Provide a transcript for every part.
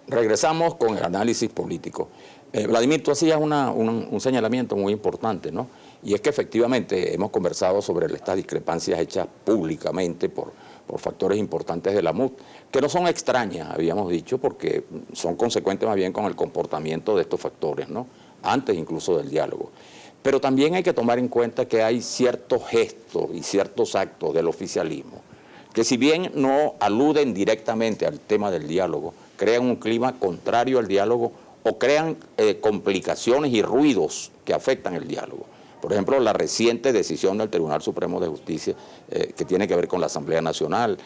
regresamos con el análisis político. Vladimir, tú hacías un señalamiento muy importante, ¿no? Y es que efectivamente hemos conversado sobre estas discrepancias hechas públicamente por factores importantes de la MUD, que no son extrañas, habíamos dicho, porque son consecuentes más bien con el comportamiento de estos factores, ¿no? Antes incluso del diálogo. Pero también hay que tomar en cuenta que hay ciertos gestos y ciertos actos del oficialismo que, si bien no aluden directamente al tema del diálogo, crean un clima contrario al diálogo o crean complicaciones y ruidos que afectan el diálogo. Por ejemplo, la reciente decisión del Tribunal Supremo de Justicia que tiene que ver con la Asamblea Nacional,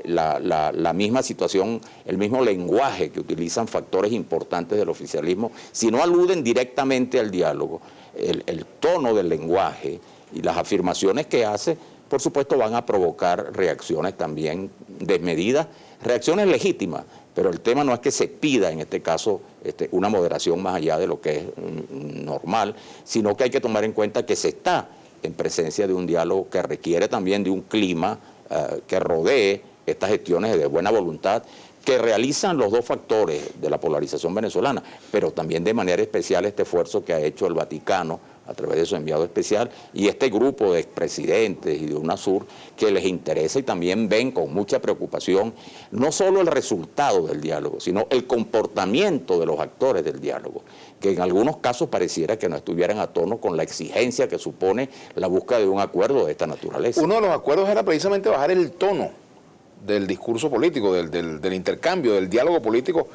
la misma situación, el mismo lenguaje que utilizan factores importantes del oficialismo, si no aluden directamente al diálogo, el tono del lenguaje y las afirmaciones que hace, por supuesto, van a provocar reacciones también desmedidas, reacciones legítimas, pero el tema no es que se pida, en este caso, una moderación más allá de lo que es normal, sino que hay que tomar en cuenta que se está en presencia de un diálogo que requiere también de un clima que rodee estas gestiones de buena voluntad que realizan los dos factores de la polarización venezolana, pero también de manera especial este esfuerzo que ha hecho el Vaticano a través de su enviado especial y este grupo de expresidentes y de UNASUR que les interesa y también ven con mucha preocupación no solo el resultado del diálogo, sino el comportamiento de los actores del diálogo, que en algunos casos pareciera que no estuvieran a tono con la exigencia que supone la búsqueda de un acuerdo de esta naturaleza. Uno de los acuerdos era precisamente bajar el tono del discurso político, del intercambio, del diálogo político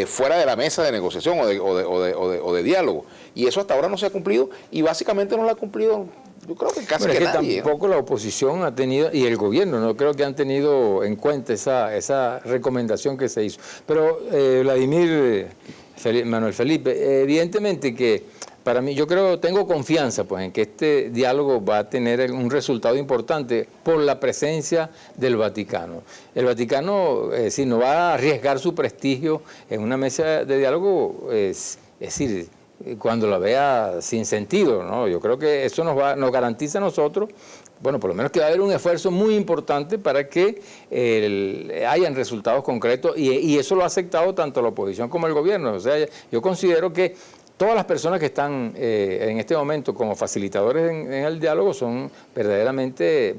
fuera de la mesa de negociación o de diálogo. Y eso hasta ahora no se ha cumplido y básicamente no lo ha cumplido, yo creo que casi que nadie. Tampoco la oposición ha tenido, y el gobierno, no creo que han tenido en cuenta esa recomendación que se hizo. Pero Manuel Felipe, evidentemente que para mí, yo tengo confianza pues en que este diálogo va a tener un resultado importante por la presencia del Vaticano. El Vaticano, si no va a arriesgar su prestigio en una mesa de diálogo, es decir, cuando la vea sin sentido, ¿no? Yo creo que eso nos garantiza a nosotros, bueno, por lo menos que va a haber un esfuerzo muy importante para que hayan resultados concretos y eso lo ha aceptado tanto la oposición como el gobierno. O sea, yo considero que todas las personas que están en este momento como facilitadores en el diálogo son verdaderamente,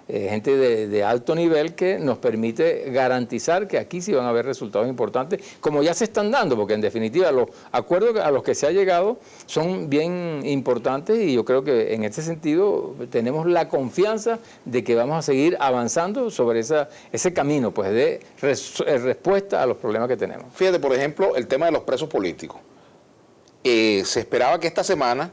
gente de alto nivel que nos permite garantizar que aquí sí van a haber resultados importantes, como ya se están dando, porque en definitiva los acuerdos a los que se ha llegado son bien importantes y yo creo que en ese sentido tenemos la confianza de que vamos a seguir avanzando sobre ese camino pues de respuesta a los problemas que tenemos. Fíjate, por ejemplo, el tema de los presos políticos. Se esperaba que esta semana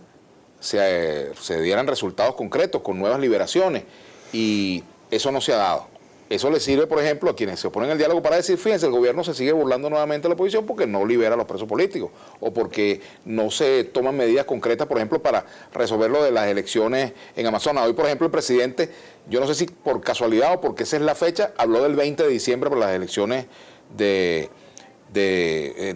se dieran resultados concretos con nuevas liberaciones y eso no se ha dado. Eso le sirve, por ejemplo, a quienes se oponen al diálogo para decir, fíjense, el gobierno se sigue burlando nuevamente de la oposición porque no libera a los presos políticos o porque no se toman medidas concretas, por ejemplo, para resolver lo de las elecciones en Amazonas. Hoy, por ejemplo, el presidente, yo no sé si por casualidad o porque esa es la fecha, habló del 20 de diciembre para las elecciones de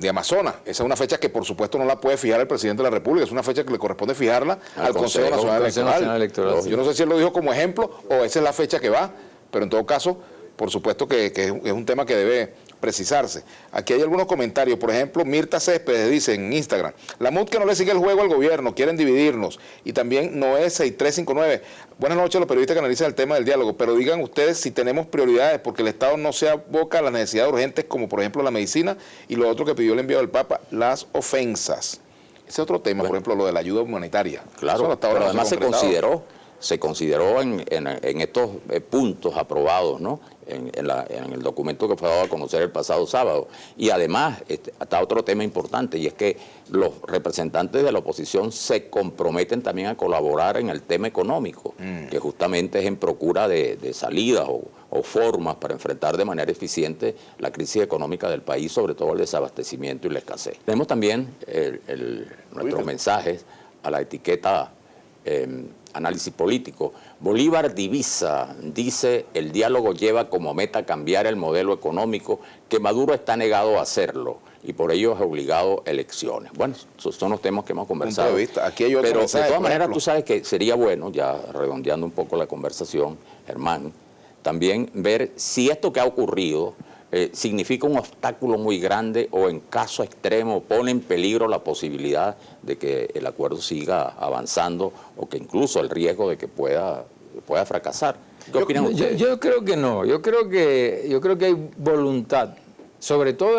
Amazonas. Esa es una fecha que por supuesto no la puede fijar el presidente de la República, es una fecha que le corresponde fijarla al Consejo Nacional Electoral. Yo no sé si él lo dijo como ejemplo o esa es la fecha que va, pero en todo caso, por supuesto que es un tema que debe precisarse. Aquí hay algunos comentarios, por ejemplo, Mirta Céspedes dice en Instagram, la MUD que no le sigue el juego al gobierno, quieren dividirnos, y también Noé 6359, buenas noches a los periodistas que analizan el tema del diálogo, pero digan ustedes si tenemos prioridades, porque el Estado no se aboca a las necesidades urgentes como por ejemplo la medicina y lo otro que pidió el enviado del Papa, las ofensas. Ese es otro tema, por ejemplo, lo de la ayuda humanitaria. Claro, pero además se consideró en estos puntos aprobados, ¿no? En el documento que fue dado a conocer el pasado sábado. Y además está otro tema importante, y es que los representantes de la oposición se comprometen también a colaborar en el tema económico, que justamente es en procura de salidas o formas para enfrentar de manera eficiente la crisis económica del país, sobre todo el desabastecimiento y la escasez. Tenemos también nuestros mensajes a la etiqueta análisis político. Bolívar divisa, dice, el diálogo lleva como meta cambiar el modelo económico, que Maduro está negado a hacerlo y por ello es obligado a elecciones. Bueno, esos son los temas que hemos conversado. Aquí hay otro pero mensaje, de todas maneras tú sabes que sería bueno, ya redondeando un poco la conversación, Germán, también ver si esto que ha ocurrido significa un obstáculo muy grande o en caso extremo pone en peligro la posibilidad de que el acuerdo siga avanzando o que incluso el riesgo de que pueda fracasar. ¿Qué opinan ustedes? Yo creo que no, yo creo que hay voluntad, sobre todo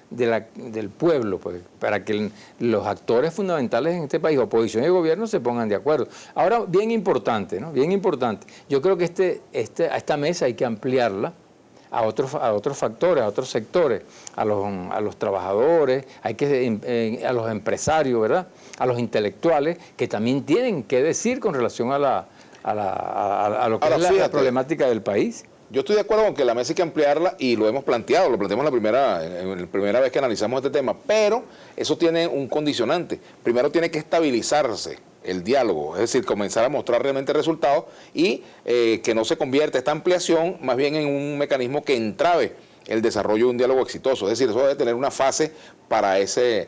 del pueblo, pues, para que los actores fundamentales en este país, oposición y gobierno, se pongan de acuerdo. Ahora, bien importante, ¿no? Bien importante. Yo creo que a esta mesa hay que ampliarla a otros factores, a otros sectores, a los trabajadores, a los empresarios, ¿verdad? A los intelectuales, que también tienen que decir con relación a lo que Ahora, es la fíjate, problemática del país. Yo estoy de acuerdo con que la mesa hay que ampliarla y lo hemos planteado, lo planteamos en la primera vez que analizamos este tema, pero eso tiene un condicionante. Primero tiene que estabilizarse el diálogo, es decir, comenzar a mostrar realmente resultados y que no se convierta esta ampliación más bien en un mecanismo que entrave el desarrollo de un diálogo exitoso. Es decir, eso debe tener una fase para ese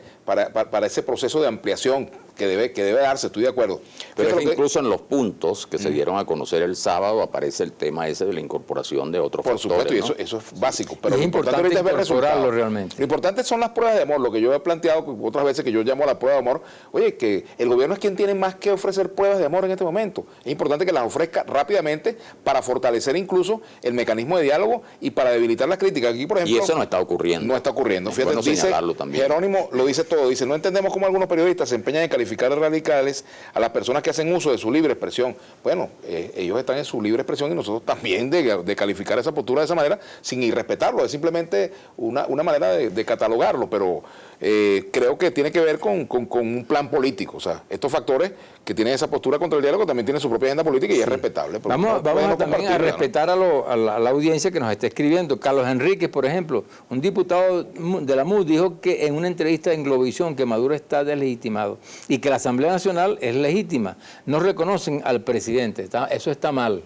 proceso de ampliación que debe darse, estoy de acuerdo. Pero es que incluso en los puntos que se dieron a conocer el sábado aparece el tema ese de la incorporación de otros Por factores, supuesto, ¿no? y eso es básico. Pero Es lo importante ahorita es ver incorporarlo resultados. realmente. Lo importante son las pruebas de amor, lo que yo he planteado otras veces que yo llamo a la prueba de amor. Oye, que el gobierno es quien tiene más que ofrecer pruebas de amor en este momento. Es importante que las ofrezca rápidamente para fortalecer incluso el mecanismo de diálogo y para debilitar las críticas. Aquí, por ejemplo, Y eso no está ocurriendo. no está ocurriendo. Es Fíjate, bueno dice señalarlo también. Jerónimo lo dice todo. Dice, no entendemos cómo algunos periodistas se empeñan en calificar de radicales a las personas que hacen uso de su libre expresión. Bueno, ellos están en su libre expresión y nosotros también de calificar esa postura de esa manera sin irrespetarlo. Es simplemente una manera de catalogarlo, pero creo que tiene que ver con un plan político. O sea, estos factores que tienen esa postura contra el diálogo también tienen su propia agenda política y es respetable. Vamos también a respetar a la audiencia que nos está escribiendo. Carlos Enríquez, por ejemplo, un diputado de la MUD, dijo que en una entrevista en Globovisión que Maduro está deslegitimado y que la Asamblea Nacional es legítima. No reconocen al presidente. Eso está mal.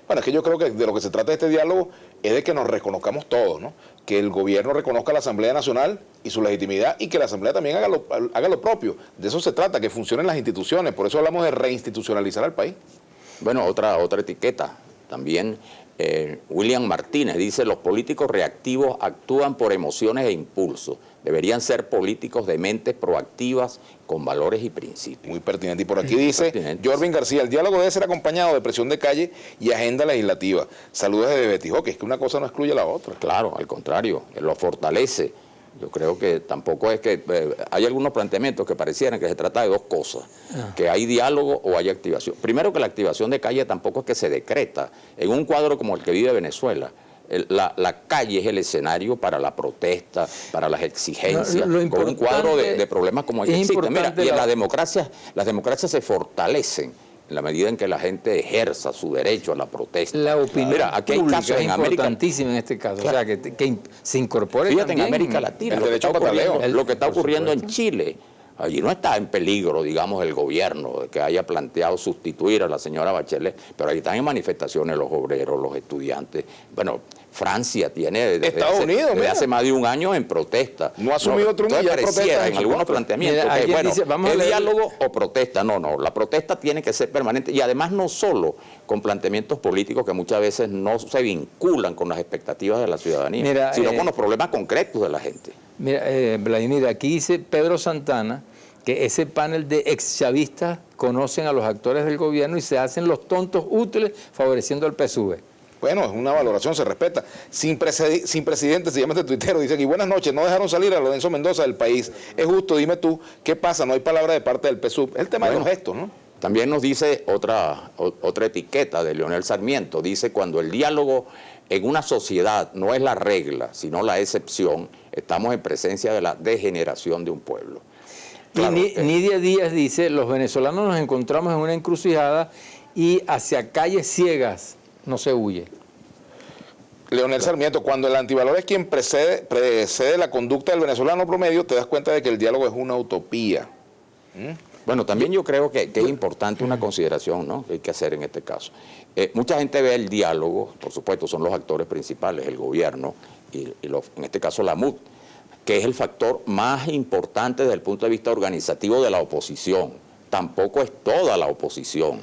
Bueno, es que yo creo que de lo que se trata de este diálogo es de que nos reconozcamos todos, ¿no? Que el gobierno reconozca a la Asamblea Nacional y su legitimidad y que la Asamblea también haga lo propio. De eso se trata, que funcionen las instituciones. Por eso hablamos de reinstitucionalizar al país. Bueno, otra etiqueta también. William Martínez dice, los políticos reactivos actúan por emociones e impulsos. Deberían ser políticos de mentes proactivas con valores y principios. Muy pertinente. Y por aquí dice Jorvin García, el diálogo debe ser acompañado de presión de calle y agenda legislativa. Saludos desde Betijo, que es que una cosa no excluye a la otra. Claro, al contrario, lo fortalece. Yo creo que tampoco es que... hay algunos planteamientos que parecieran que se trata de dos cosas, que hay diálogo o hay activación. Primero, que la activación de calle tampoco es que se decreta. En un cuadro como el que vive Venezuela, la calle es el escenario para la protesta, para las exigencias, con un cuadro de problemas como el que existe. Mira, y en las democracias se fortalecen en la medida en que la gente ejerza su derecho a la protesta. La opinión Mira, aquí hay pública casos es en América, importantísima en este caso, claro, o sea, que se incorpore fíjate, también en América Latina, el lo que derecho está a pataleo. ocurriendo, lo que está Por ocurriendo en supuesto. Chile. Allí no está en peligro, digamos, el gobierno de que haya planteado sustituir a la señora Bachelet, pero ahí están en manifestaciones los obreros, los estudiantes. Bueno, Francia tiene desde hace más de un año en protesta. No ha asumido Trump y ya pareciera en su algunos contra. planteamientos Mira, que, alguien bueno, dice, vamos a ¿es leer- diálogo o protesta? No, la protesta tiene que ser permanente y además no solo con planteamientos políticos que muchas veces no se vinculan con las expectativas de la ciudadanía, Mira, sino con los problemas concretos de la gente. Mira, Vladimir, aquí dice Pedro Santana que ese panel de exchavistas conocen a los actores del gobierno y se hacen los tontos útiles favoreciendo al PSUV. Bueno, es una valoración, se respeta. Sin presidente, se llama este tuitero, dice aquí, buenas noches, no dejaron salir a Lorenzo Mendoza del país. Es justo, dime tú, ¿qué pasa? No hay palabra de parte del PSUV. Es el tema de los gestos, ¿no? También nos dice otra etiqueta de Leonel Sarmiento, dice, cuando el diálogo en una sociedad no es la regla, sino la excepción, estamos en presencia de la degeneración de un pueblo. Claro, y Nidia Díaz dice, los venezolanos nos encontramos en una encrucijada y hacia calles ciegas no se huye. Leonel Sarmiento, cuando el antivalor es quien precede la conducta del venezolano promedio, te das cuenta de que el diálogo es una utopía. Bueno, también yo creo que es importante una consideración, ¿no?, que hay que hacer en este caso. Mucha gente ve el diálogo, por supuesto, son los actores principales, el gobierno y en este caso la MUD, que es el factor más importante desde el punto de vista organizativo de la oposición. Tampoco es toda la oposición.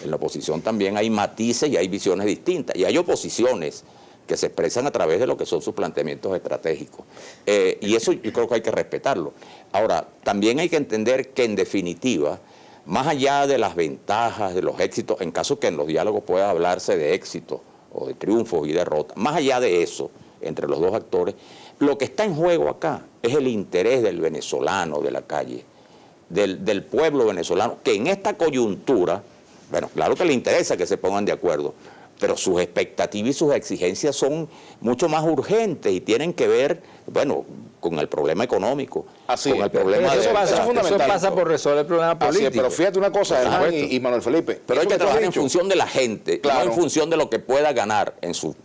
En la oposición también hay matices y hay visiones distintas. Y hay oposiciones que se expresan a través de lo que son sus planteamientos estratégicos. Y eso yo creo que hay que respetarlo. Ahora, también hay que entender que en definitiva, más allá de las ventajas, de los éxitos, en caso que en los diálogos pueda hablarse de éxitos o de triunfos y derrotas, más allá de eso, entre los dos actores, lo que está en juego acá es el interés del venezolano de la calle, del pueblo venezolano, que en esta coyuntura, bueno, claro que le interesa que se pongan de acuerdo, pero sus expectativas y sus exigencias son mucho más urgentes y tienen que ver, bueno, con el problema económico, Así con es, el problema Pero de... eso pasa por resolver el problema Así político. es, pero fíjate una cosa, Germán y Manuel Felipe. Pero hay eso que tú has trabajar en dicho, función de la gente, Claro. no en función de lo que pueda ganar en sus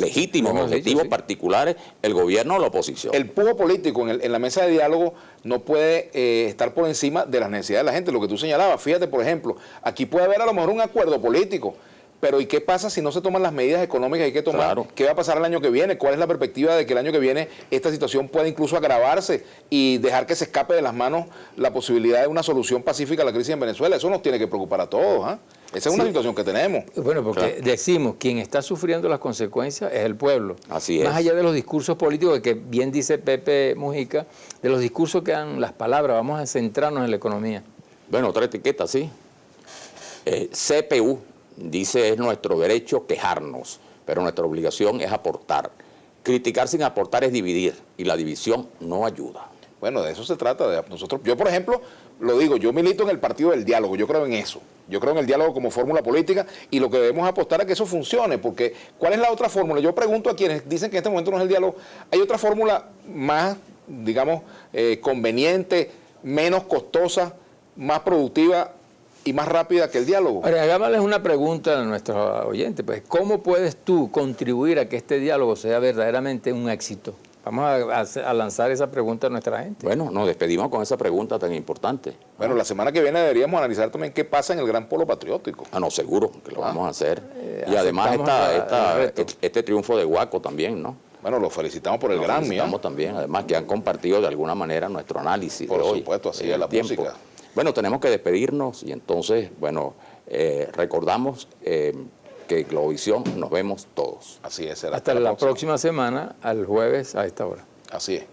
legítimos hemos dicho, objetivos sí. particulares el gobierno o la oposición. El pujo político en la mesa de diálogo no puede estar por encima de las necesidades de la gente, lo que tú señalabas. Fíjate, por ejemplo, aquí puede haber a lo mejor un acuerdo político, pero ¿y qué pasa si no se toman las medidas económicas que hay que tomar? Claro. ¿Qué va a pasar el año que viene? ¿Cuál es la perspectiva de que el año que viene esta situación pueda incluso agravarse y dejar que se escape de las manos la posibilidad de una solución pacífica a la crisis en Venezuela? Eso nos tiene que preocupar a todos. ¿Ah? Esa es una situación que tenemos. Bueno, porque decimos, quien está sufriendo las consecuencias es el pueblo. Así es. Más allá de los discursos políticos, que bien dice Pepe Mujica, de los discursos que dan las palabras, vamos a centrarnos en la economía. Bueno, otra etiqueta, sí. CPU dice es nuestro derecho quejarnos, pero nuestra obligación es aportar. Criticar sin aportar es dividir, y la división no ayuda. Bueno, de eso se trata. Yo, por ejemplo, lo digo, yo milito en el partido del diálogo, yo creo en eso. Yo creo en el diálogo como fórmula política y lo que debemos apostar a que eso funcione, porque ¿cuál es la otra fórmula? Yo pregunto a quienes dicen que en este momento no es el diálogo, ¿hay otra fórmula más, digamos, conveniente, menos costosa, más productiva y más rápida que el diálogo? Ahora, hagámosles una pregunta a nuestros oyentes, pues, ¿cómo puedes tú contribuir a que este diálogo sea verdaderamente un éxito? Vamos a lanzar esa pregunta a nuestra gente. Bueno, nos despedimos con esa pregunta tan importante. Bueno, la semana que viene deberíamos analizar también qué pasa en el gran polo patriótico. Ah, no, seguro que lo vamos a hacer. Y además aceptamos el reto. este triunfo de Guaco también, ¿no? Bueno, los felicitamos por el Nos Grammy. felicitamos también, además que han compartido de alguna manera nuestro análisis Por de hoy. supuesto, así en es el la música. Bueno, tenemos que despedirnos y entonces, bueno, recordamos que Globovisión nos vemos todos. Así es. Será Hasta la próxima semana, al jueves a esta hora. Así es.